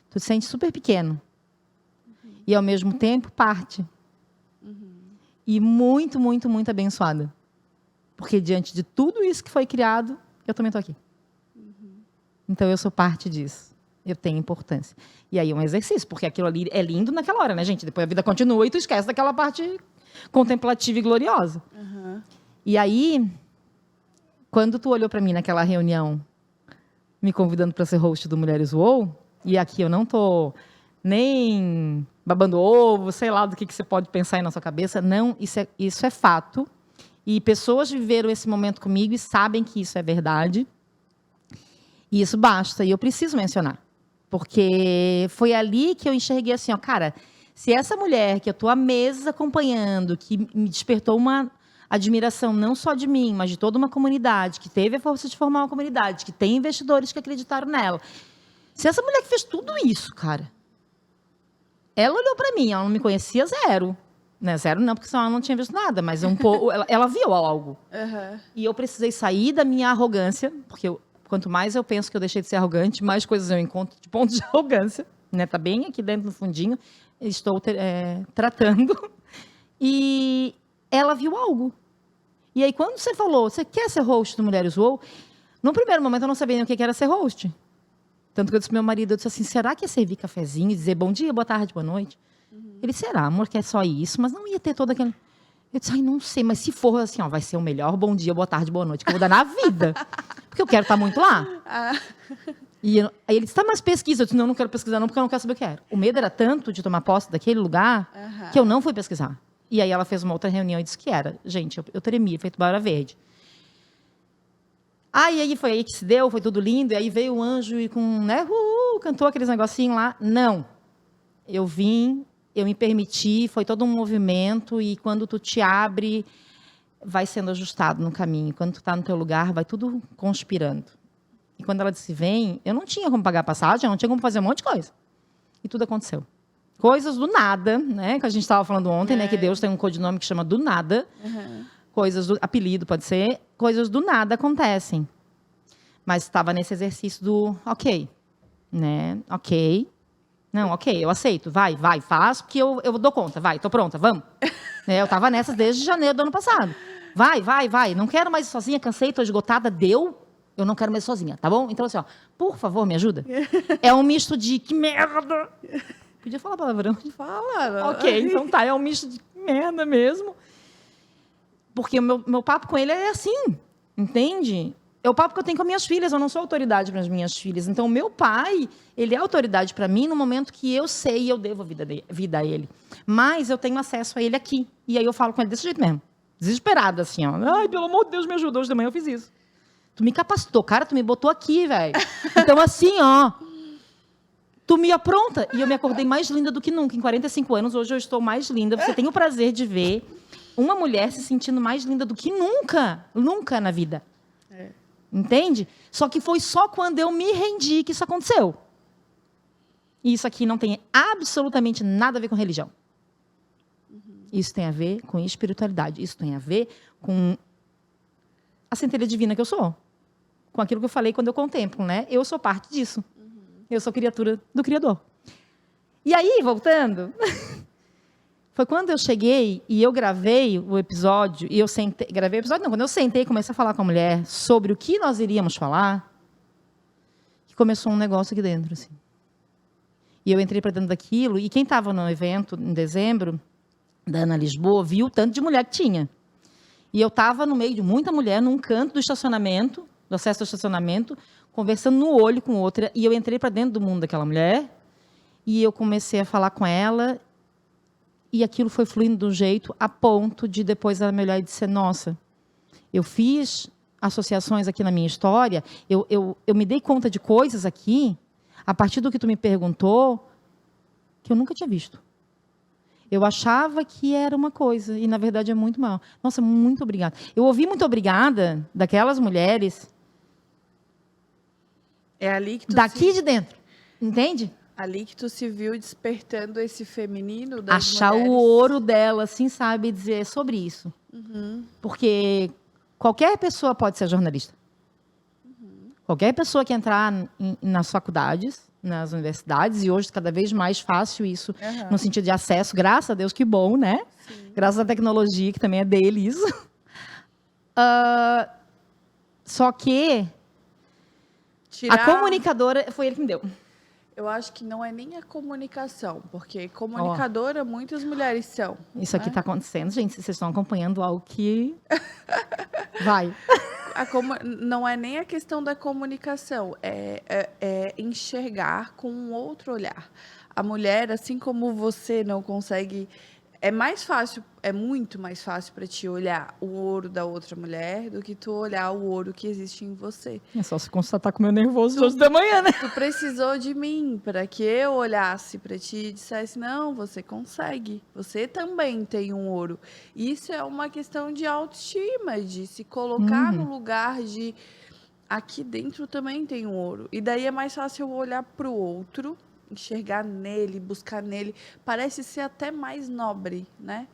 tu te sente super pequeno. E, ao mesmo tempo, parte. E muito, muito, muito abençoada. Porque, diante de tudo isso que foi criado, eu também estou aqui. Então, eu sou parte disso. Eu tenho importância. E aí é um exercício, porque aquilo ali é lindo naquela hora, né, gente? Depois a vida continua e tu esquece daquela parte contemplativa e gloriosa. E aí, quando tu olhou para mim naquela reunião, me convidando para ser host do Mulheres UOL, e aqui eu não tô nem babando ovo, sei lá do que você pode pensar aí na sua cabeça. Não, isso é fato. E pessoas viveram esse momento comigo e sabem que isso é verdade. E isso basta. E eu preciso mencionar. Porque foi ali que eu enxerguei assim, ó, cara, se essa mulher que eu estou há meses acompanhando, que me despertou uma admiração não só de mim, mas de toda uma comunidade, que teve a força de formar uma comunidade, que tem investidores que acreditaram nela. Se essa mulher que fez tudo isso, cara, ela olhou para mim, ela não me conhecia zero. Né? Zero não, porque senão ela não tinha visto nada, mas um pouco, ela viu algo. E eu precisei sair da minha arrogância, porque quanto mais eu penso que eu deixei de ser arrogante, mais coisas eu encontro de pontos de arrogância. Né? Tá bem aqui dentro no fundinho, estou tratando. E ela viu algo. E aí, quando você falou, você quer ser host do Mulheres UOL? No primeiro momento, eu não sabia nem o que era ser host. Tanto que eu disse pro meu marido, eu disse assim, será que é servir cafezinho e dizer bom dia, boa tarde, boa noite? Ele, será, amor, que é só isso? Mas não ia ter todo aquele... Eu disse, ai, não sei, mas se for assim, ó, vai ser o melhor bom dia, boa tarde, boa noite que eu vou dar na vida. Porque eu quero estar muito lá. E aí ele disse, tá, mas pesquisa. Eu disse, não quero pesquisar não, porque eu não quero saber o que era. O medo era tanto de tomar posse daquele lugar que eu não fui pesquisar. E aí ela fez uma outra reunião e disse que era. Gente, eu tremia, feito Baura Verde. Aí foi aí que se deu, foi tudo lindo. E aí veio o anjo e com, né, cantou aqueles negocinhos lá. Não. Eu vim, eu me permiti, foi todo um movimento. E quando tu te abre, vai sendo ajustado no caminho. Quando tu tá no teu lugar, vai tudo conspirando. E quando ela disse, vem, eu não tinha como pagar a passagem, eu não tinha como fazer um monte de coisa. E tudo aconteceu. Coisas do nada, né? Que a gente estava falando ontem, né? Que Deus tem um codinome que chama do nada. Coisas do... Apelido, pode ser. Coisas do nada acontecem. Mas estava nesse exercício do ok. Né? Ok. Não, ok, eu aceito. Vai, faz, porque eu dou conta. Vai, tô pronta, vamos. Eu estava nessas desde janeiro do ano passado. Vai. Não quero mais ir sozinha, cansei, tô esgotada. Deu. Eu não quero mais ir sozinha, tá bom? Então, assim, ó, por favor, me ajuda. É um misto de que merda. Podia falar palavrão? Fala. Ok, então tá, é um misto de merda mesmo. Porque o meu papo com ele é assim, entende? É o papo que eu tenho com as minhas filhas, eu não sou autoridade para as minhas filhas. Então, o meu pai, ele é autoridade para mim no momento que eu sei e eu devo vida a ele. Mas eu tenho acesso a ele aqui. E aí eu falo com ele desse jeito mesmo. Desesperada, assim, ó. Ai, pelo amor de Deus, me ajudou. Hoje de manhã eu fiz isso. Tu me capacitou, cara, tu me botou aqui, velho. Então, assim, ó... Tu me apronta. E eu me acordei mais linda do que nunca. Em 45 anos, hoje eu estou mais linda. Você tem o prazer de ver uma mulher se sentindo mais linda do que nunca. Nunca na vida. Entende? Só que foi só quando eu me rendi que isso aconteceu. E isso aqui não tem absolutamente nada a ver com religião. Isso tem a ver com espiritualidade. Isso tem a ver com a centelha divina que eu sou. Com aquilo que eu falei quando eu contemplo, né? Eu sou parte disso. Eu sou criatura do Criador. E aí, voltando, foi quando eu cheguei e eu gravei o episódio, e eu sentei, gravei o episódio não, quando eu sentei e comecei a falar com a mulher sobre o que nós iríamos falar, que começou um negócio aqui dentro, assim. E eu entrei para dentro daquilo, e quem estava no evento em dezembro, da Ana Lisboa, viu o tanto de mulher que tinha. E eu estava no meio de muita mulher, num canto do estacionamento, do acesso ao estacionamento, conversando no olho com outra, e eu entrei para dentro do mundo daquela mulher, e eu comecei a falar com ela, e aquilo foi fluindo de um jeito a ponto de depois ela me olhar e dizer, nossa, eu fiz associações aqui na minha história, eu me dei conta de coisas aqui, a partir do que tu me perguntou, que eu nunca tinha visto. Eu achava que era uma coisa, e na verdade é muito maior. Nossa, muito obrigada. Eu ouvi muito obrigada daquelas mulheres É ali que tu daqui de dentro, entende? ali que tu se viu despertando esse feminino das Achar mulheres. o ouro dela, assim, sabe, dizer sobre isso. Porque qualquer pessoa pode ser jornalista. Qualquer pessoa que entrar nas faculdades, nas universidades, e hoje cada vez mais fácil isso, no sentido de acesso, graças a Deus, que bom, né? Sim. Graças à tecnologia, que também é dele isso. Só que a comunicadora foi ele que me deu. Eu acho que não é nem a comunicação, porque comunicadora muitas mulheres são. Isso aqui está acontecendo, gente. Vocês estão acompanhando algo que vai. Não é nem a questão da comunicação, é enxergar com um outro olhar. A mulher, assim como você não consegue... É mais fácil, é muito mais fácil para ti olhar o ouro da outra mulher do que tu olhar o ouro que existe em você. É só se constatar com o meu nervoso hoje da manhã, né? Tu precisou de mim para que eu olhasse para ti e dissesse, não, você consegue, você também tem um ouro. Isso é uma questão de autoestima, de se colocar no lugar de aqui dentro também tem um ouro. E daí é mais fácil eu olhar para o outro, enxergar nele, buscar nele. Parece ser até mais nobre, né?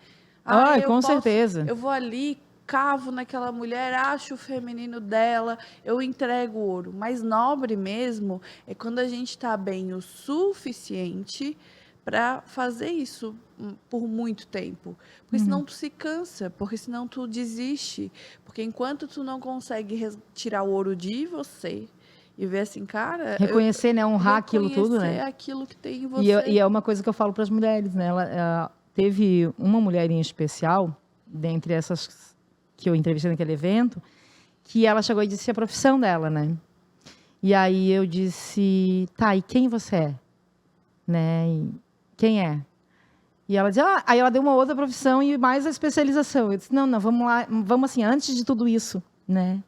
Com certeza. Eu vou ali, cavo naquela mulher, acho o feminino dela, eu entrego o ouro. Mas nobre mesmo é quando a gente está bem o suficiente para fazer isso por muito tempo. Porque senão tu se cansa, porque senão tu desiste. Porque enquanto tu não consegue tirar o ouro de você e ver assim, cara... Reconhecer, né? Honrar aquilo tudo, né? Reconhecer aquilo que tem em você. E é uma coisa que eu falo para as mulheres, né? Teve uma mulher em especial, dentre essas que eu entrevistei naquele evento, que ela chegou e disse a profissão dela, né? E aí eu disse, tá, e quem você é? Né? E quem é? E ela disse, aí ela deu uma outra profissão e mais a especialização. Eu disse, não, vamos lá, vamos assim, antes de tudo isso, né?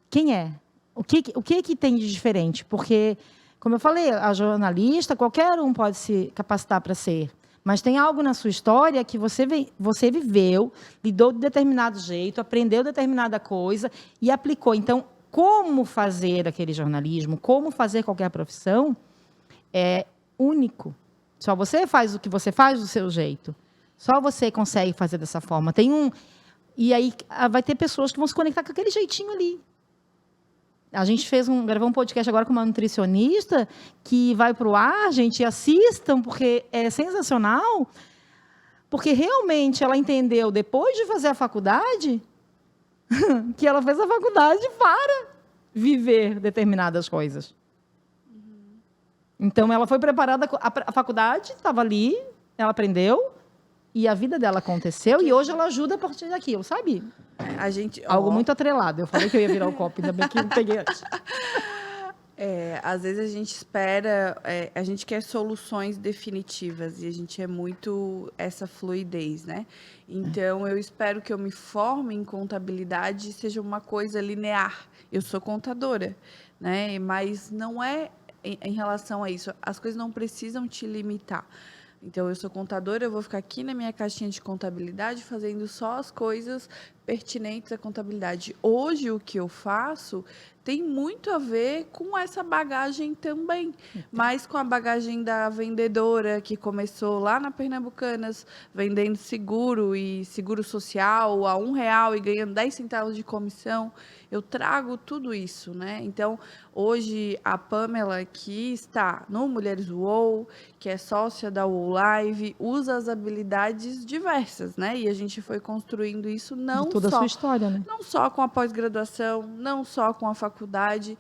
Quem é? O que tem de diferente? Porque, como eu falei, a jornalista, qualquer um pode se capacitar para ser. Mas tem algo na sua história que você viveu, lidou de determinado jeito, aprendeu determinada coisa e aplicou. Então, como fazer aquele jornalismo, como fazer qualquer profissão, é único. Só você faz o que você faz do seu jeito. Só você consegue fazer dessa forma. E aí vai ter pessoas que vão se conectar com aquele jeitinho ali. A gente gravou um podcast agora com uma nutricionista que vai para o ar, gente, assistam, porque é sensacional. Porque realmente ela entendeu, depois de fazer a faculdade, que ela fez a faculdade para viver determinadas coisas. Então, ela foi preparada, a faculdade estava ali, ela aprendeu, e a vida dela aconteceu, e hoje ela ajuda a partir daquilo, sabe? Algo muito atrelado. Eu falei que eu ia virar o copo, ainda bem que eu peguei antes. Às vezes a gente espera, a gente quer soluções definitivas, e a gente é muito essa fluidez, né? Então, eu espero que eu me forme em contabilidade seja uma coisa linear. Eu sou contadora, né? Mas não é em relação a isso. As coisas não precisam te limitar. Então, eu sou contadora, eu vou ficar aqui na minha caixinha de contabilidade fazendo só as coisas pertinentes à contabilidade. Hoje, o que eu faço tem muito a ver com essa bagagem também, mas com a bagagem da vendedora que começou lá na Pernambucanas, vendendo seguro e seguro social a R$1 e ganhando 10 centavos de comissão. Eu trago tudo isso, né? Então, hoje, a Pamela, que está no Mulheres UOL, que é sócia da UOL Live, usa as habilidades diversas, né? E a gente foi construindo isso toda a sua história, né? Não só com a pós-graduação, não só com a faculdade.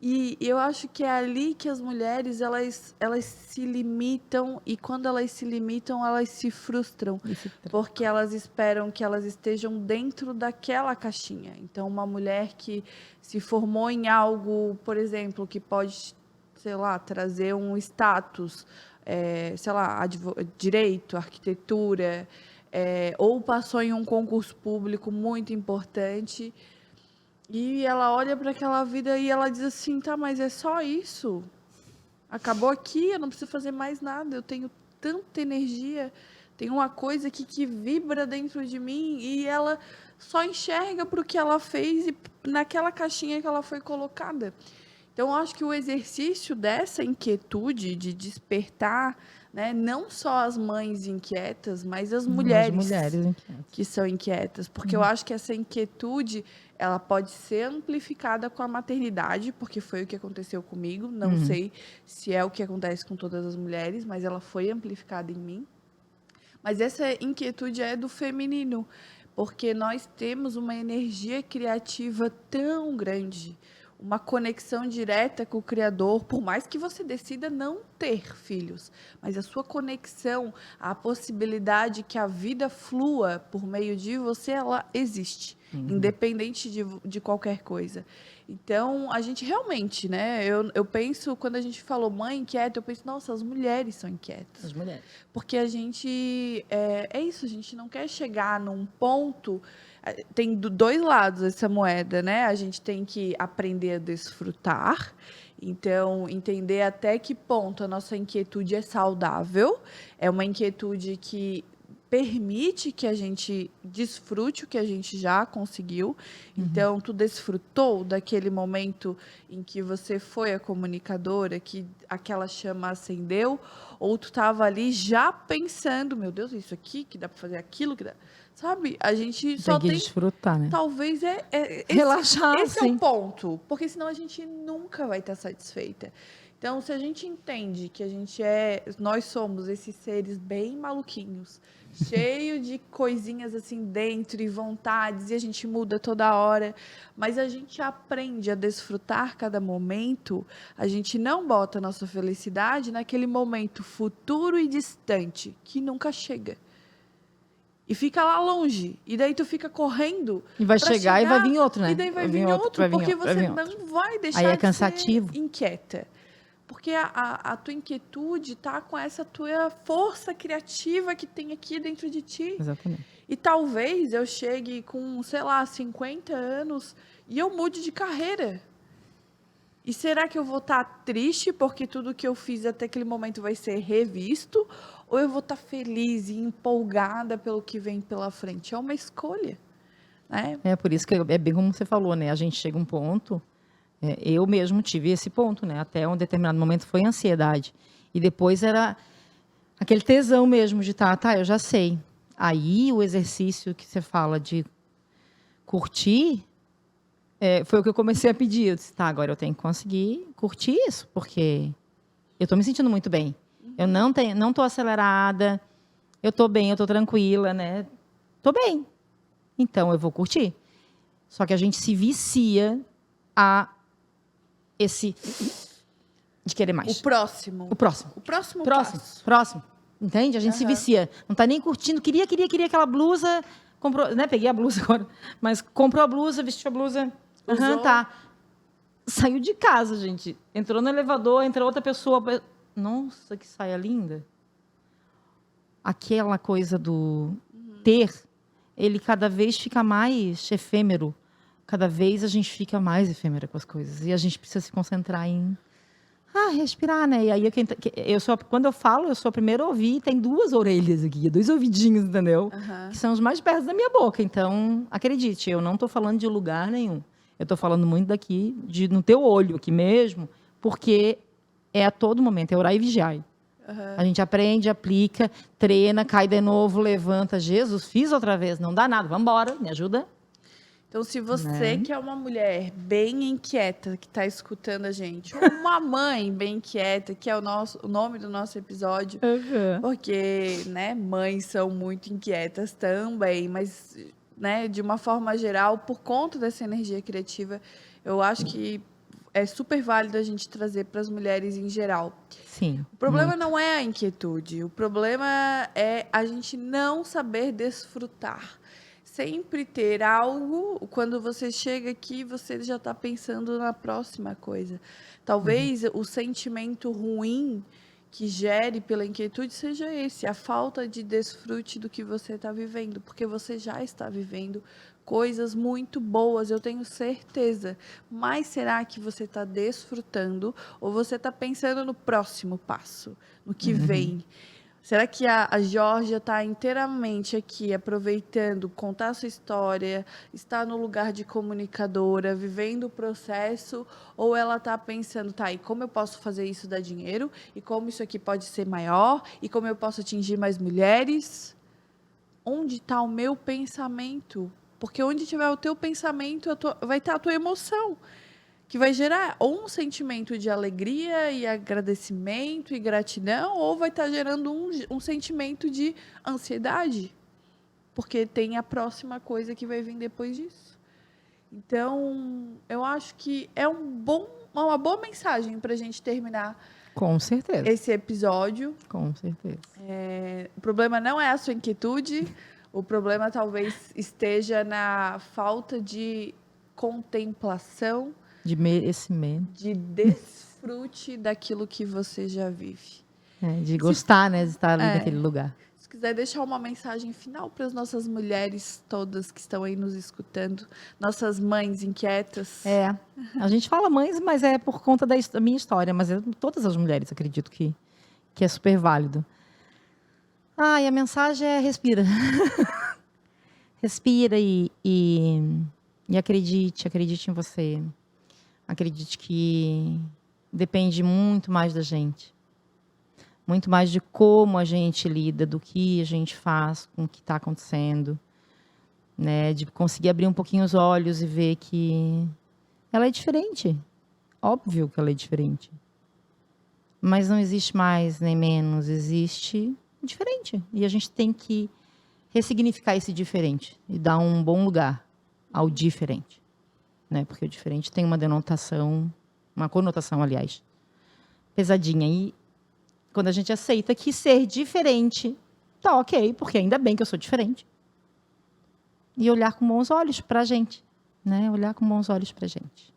E eu acho que é ali que as mulheres, elas se limitam, e quando elas se limitam, elas se frustram, porque elas esperam que elas estejam dentro daquela caixinha. Então, uma mulher que se formou em algo, por exemplo, que pode, sei lá, trazer um status, sei lá, direito, arquitetura, ou passou em um concurso público muito importante, E ela olha para aquela vida e ela diz assim, tá, mas é só isso? Acabou aqui, eu não preciso fazer mais nada, eu tenho tanta energia, tem uma coisa aqui que vibra dentro de mim e ela só enxerga para o que ela fez e naquela caixinha que ela foi colocada. Então, eu acho que o exercício dessa inquietude de despertar, né, não só as mães inquietas, mas as As mulheres mulheres inquietas. que são inquietas, porque eu acho que essa inquietude ela pode ser amplificada com a maternidade, porque foi o que aconteceu comigo. Não sei se é o que acontece com todas as mulheres, mas ela foi amplificada em mim. Mas essa inquietude é do feminino, porque nós temos uma energia criativa tão grande, uma conexão direta com o Criador, por mais que você decida não ter filhos, mas a sua conexão, a possibilidade que a vida flua por meio de você, ela existe, independente de qualquer coisa. Então, a gente realmente, né? Eu penso, quando a gente falou mãe inquieta, eu penso, nossa, as mulheres são inquietas. As mulheres. Porque a gente. É isso, a gente não quer chegar num ponto. Tem dois lados essa moeda, né? A gente tem que aprender a desfrutar. Então, entender até que ponto a nossa inquietude é saudável. É uma inquietude que permite que a gente desfrute o que a gente já conseguiu. Então, tu desfrutou daquele momento em que você foi a comunicadora, que aquela chama acendeu, ou tu estava ali já pensando, meu Deus, isso aqui, que dá para fazer aquilo, que dá... Sabe? A gente só Tem que tem... desfrutar, né? Talvez Relaxar, esse é sim. o ponto, porque senão a gente nunca vai estar satisfeita. Então, se a gente entende que nós somos esses seres bem maluquinhos, cheio de coisinhas assim dentro e vontades, e a gente muda toda hora, mas a gente aprende a desfrutar cada momento, a gente não bota a nossa felicidade naquele momento futuro e distante, que nunca chega. E fica lá longe. E daí tu fica correndo. E vai pra chegar e vai vir outro, né? E daí vai vir outro, outro, vai vir porque outro, vai você vir outro. não vai deixar Aí é de cansativo. ser inquieta. Porque a tua inquietude tá com essa tua força criativa que tem aqui dentro de ti. Exatamente. E talvez eu chegue com, sei lá, 50 anos e eu mude de carreira. E será que eu vou estar triste porque tudo que eu fiz até aquele momento vai ser revisto? Ou eu vou estar feliz e empolgada pelo que vem pela frente? É uma escolha, né? É por isso que é bem como você falou, né? A gente chega a um ponto, eu mesmo tive esse ponto, né? Até um determinado momento foi ansiedade. E depois era aquele tesão mesmo de tá, eu já sei. Aí o exercício que você fala de curtir, foi o que eu comecei a pedir. Eu disse, tá, agora eu tenho que conseguir curtir isso, porque eu estou me sentindo muito bem. Eu não estou acelerada, eu estou bem, eu estou tranquila, né? Estou bem. Então eu vou curtir. Só que a gente se vicia a esse de querer mais. O próximo. O próximo. O próximo Próximo. passo. Próximo. Entende? A gente se vicia. Não está nem curtindo. Queria aquela blusa. Comprou, né? Peguei a blusa agora. Mas comprou a blusa, vestiu a blusa. Usou. Tá. Saiu de casa, gente. Entrou no elevador, entrou outra pessoa. Nossa, que saia linda. Aquela coisa do ter, ele cada vez fica mais efêmero. Cada vez a gente fica mais efêmera com as coisas. E a gente precisa se concentrar em respirar, né? E aí, quando eu falo, eu sou a primeira a ouvir, tem duas orelhas aqui, 2 ouvidinhos, entendeu? Que são os mais perto da minha boca. Então, acredite, eu não estou falando de lugar nenhum. Eu estou falando muito daqui, no teu olho aqui mesmo, porque é a todo momento, é orar e vigiar. A gente aprende, aplica, treina, cai de novo, levanta. Jesus, fiz outra vez, não dá nada, vamos embora, me ajuda. Então, se você que é uma mulher bem inquieta, que está escutando a gente, ou uma mãe bem inquieta, que é o nome do nosso episódio, porque, né, mães são muito inquietas também, mas, né, de uma forma geral, por conta dessa energia criativa, eu acho que é super válido a gente trazer para as mulheres em geral. Sim. O problema não é a inquietude, o problema é a gente não saber desfrutar. Sempre ter algo, quando você chega aqui, você já está pensando na próxima coisa. Talvez o sentimento ruim que gere pela inquietude seja esse, a falta de desfrute do que você está vivendo, porque você já está vivendo coisas muito boas, eu tenho certeza. Mas será que você está desfrutando ou você está pensando no próximo passo, no que vem? Será que a Georgia está inteiramente aqui aproveitando, contar a sua história, estar no lugar de comunicadora, vivendo o processo, ou ela está pensando, tá, e como eu posso fazer isso dar dinheiro? E como isso aqui pode ser maior? E como eu posso atingir mais mulheres? Onde está o meu pensamento? Porque onde tiver o teu pensamento, vai estar a tua emoção, que vai gerar ou um sentimento de alegria e agradecimento e gratidão, ou vai estar gerando um sentimento de ansiedade, porque tem a próxima coisa que vai vir depois disso. Então, eu acho que é uma boa mensagem para a gente terminar Com certeza. esse episódio. Com certeza. O problema não é a sua inquietude, o problema talvez esteja na falta de contemplação, De merecimento. de desfrute daquilo que você já vive. De gostar, né? De estar ali naquele lugar. Se quiser deixar uma mensagem final para as nossas mulheres todas que estão aí nos escutando, nossas mães inquietas. A gente fala mães, mas é por conta da minha história. Mas todas as mulheres, acredito que é super válido. E a mensagem é respira. Respira e acredite em você. Acredite que depende muito mais da gente. Muito mais de como a gente lida, do que a gente faz com o que está acontecendo. Né? De conseguir abrir um pouquinho os olhos e ver que ela é diferente. Óbvio que ela é diferente. Mas não existe mais nem menos, existe diferente. E a gente tem que ressignificar esse diferente e dar um bom lugar ao diferente. Né? Porque o diferente tem uma conotação, aliás, pesadinha. E quando a gente aceita que ser diferente tá ok, porque ainda bem que eu sou diferente. E olhar com bons olhos pra gente. Né? Olhar com bons olhos pra gente.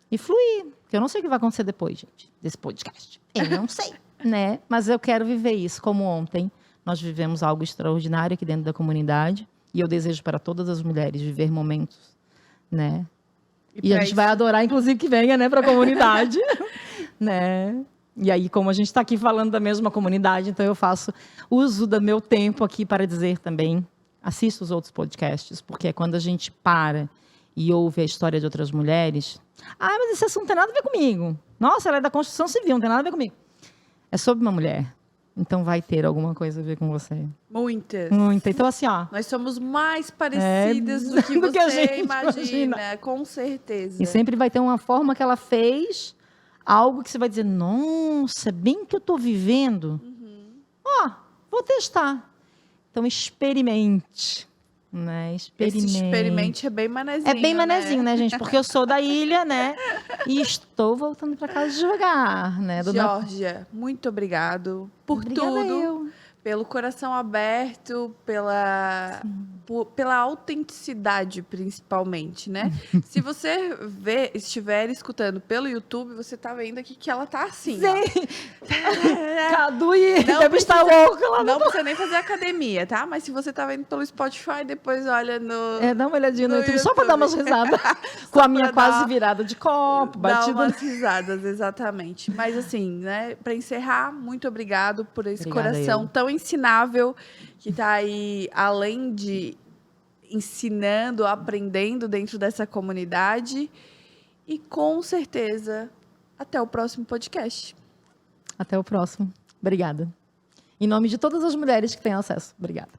E fluir, porque eu não sei o que vai acontecer depois, gente, desse podcast. Eu não sei, né? Mas eu quero viver isso, como ontem. Nós vivemos algo extraordinário aqui dentro da comunidade. E eu desejo para todas as mulheres viver momentos, né? E a gente vai adorar, inclusive, que venha, né, para a comunidade, né? E aí, como a gente está aqui falando da mesma comunidade, então eu faço uso do meu tempo aqui para dizer também, assista os outros podcasts, porque é quando a gente para e ouve a história de outras mulheres. Mas esse assunto não tem nada a ver comigo. Nossa, ela é da construção civil, não tem nada a ver comigo. É sobre uma mulher. Então vai ter alguma coisa a ver com você. Muitas. Muita. Então, assim, nós somos mais parecidas do que do você que a gente imagina, com certeza. E sempre vai ter uma forma que ela fez, algo que você vai dizer, nossa, bem que eu estou vivendo. Vou testar. Então, experimente. Né? Experimente é bem manezinho. É bem manezinho, né, gente? Porque eu sou da ilha, né? E estou voltando para casa devagar, né? Georgia, muito obrigado por tudo. Pelo coração aberto, pela autenticidade, principalmente, né? Se você estiver escutando pelo YouTube, você tá vendo aqui que ela tá assim. Sim. Cadu e deve estar louca lá. Não precisa nem fazer academia, tá? Mas se você tá vendo pelo Spotify, depois olha no... dá uma olhadinha no YouTube, só para dar umas risadas. Com a minha quase virada de copo, batida. Dá umas risadas, exatamente. Mas assim, né? Para encerrar, muito obrigado por esse coração tão ensinável que está aí, além de ensinando, aprendendo dentro dessa comunidade. E com certeza, até o próximo podcast. Até o próximo. Obrigada. Em nome de todas as mulheres que têm acesso. Obrigada.